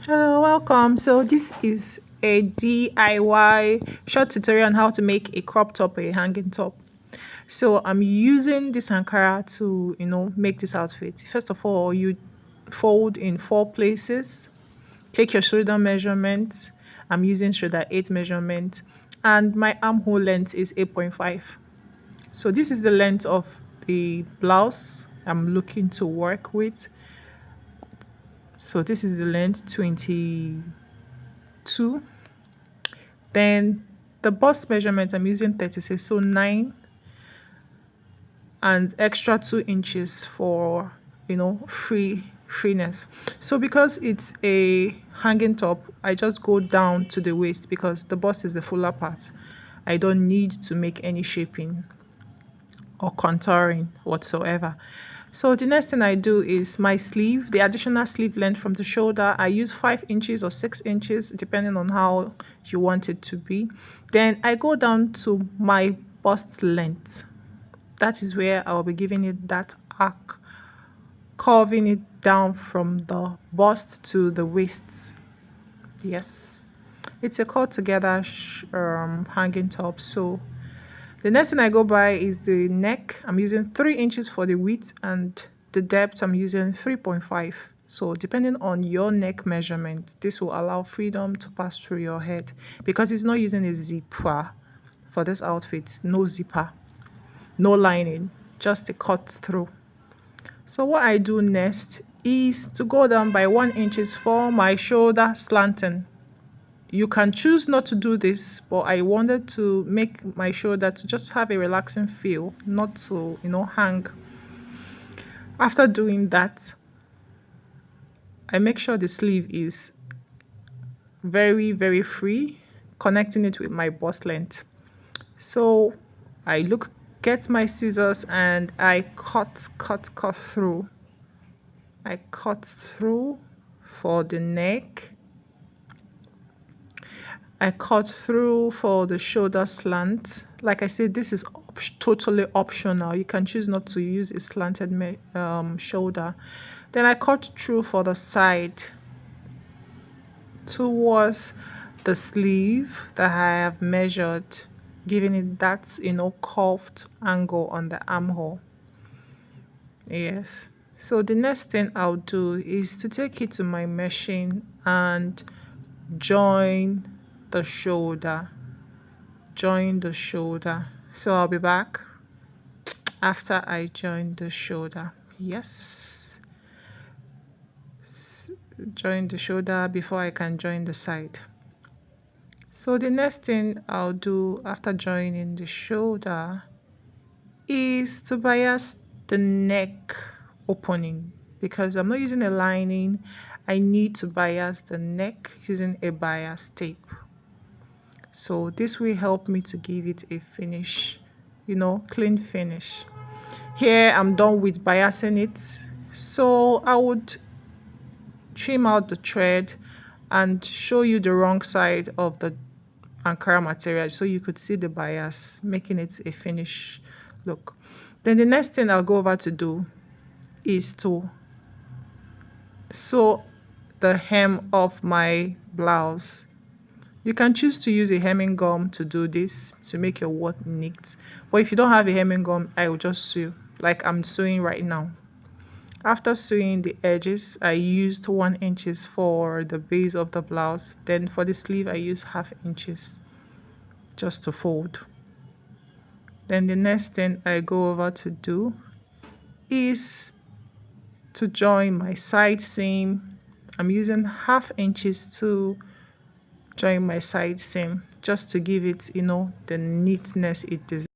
Hello, welcome. So this is a DIY short tutorial on how to make a crop top or a hanging top. So I'm using this Ankara to, make this outfit. First of all, you fold in 4 places. Take your shoulder measurement. I'm using shoulder 8 measurement, and my armhole length is 8.5. So this is the length of the blouse I'm looking to work with. So this is the length 22. Then the bust measurement, I'm using 36, so 9 and extra 2 inches for freeness. So because it's a hanging top, I just go down to the waist because the bust is the fuller part. I don't need to make any shaping or contouring whatsoever. So the next thing I do is my sleeve, the additional sleeve length from the shoulder. I use 5 inches or 6 inches, depending on how you want it to be. Then I go down to my bust length. That is where I'll be giving it that arc, curving it down from the bust to the waist. Yes, it's a cut together hanging top. So the next thing I go by is the neck. I'm using 3 inches for the width, and the depth I'm using 3.5. So depending on your neck measurement, this will allow freedom to pass through your head because it's not using a zipper for this outfit. No zipper, no lining, just a cut through. So what I do next is to go down by 1 inches for my shoulder slanting. You can choose not to do this, but I wanted to make my shoulder to just have a relaxing feel, not to hang. After doing that, I make sure the sleeve is very, very free, connecting it with my bust length. So I get my scissors and I cut through. I cut through for the neck. I cut through for the shoulder slant. Like I said, this is totally optional. You can choose not to use a slanted shoulder. Then I cut through for the side towards the sleeve that I have measured, giving it that curved angle on the armhole. Yes. So the next thing I'll do is to take it to my machine and join the shoulder. So I'll be back after I join the shoulder. Yes, join the shoulder before I can join the side. So the next thing I'll do after joining the shoulder is to bias the neck opening because I'm not using a lining. I need to bias the neck using a bias tape. So this will help me to give it a finish, clean finish. Here I'm done with biasing it. So I would trim out the thread and show you the wrong side of the Ankara material so you could see the bias, making it a finish look. Then the next thing I'll go over to do is to sew the hem of my blouse. You can choose to use a hemming gum to do this to make your work neat. But if you don't have a hemming gum, I will just sew like I'm sewing right now. After sewing the edges, I used 1 inches for the base of the blouse. Then for the sleeve, I used 1/2 inches just to fold. Then the next thing I go over to do is to join my side seam. I'm using 1/2 inches to join my side seam just to give it the neatness it deserves.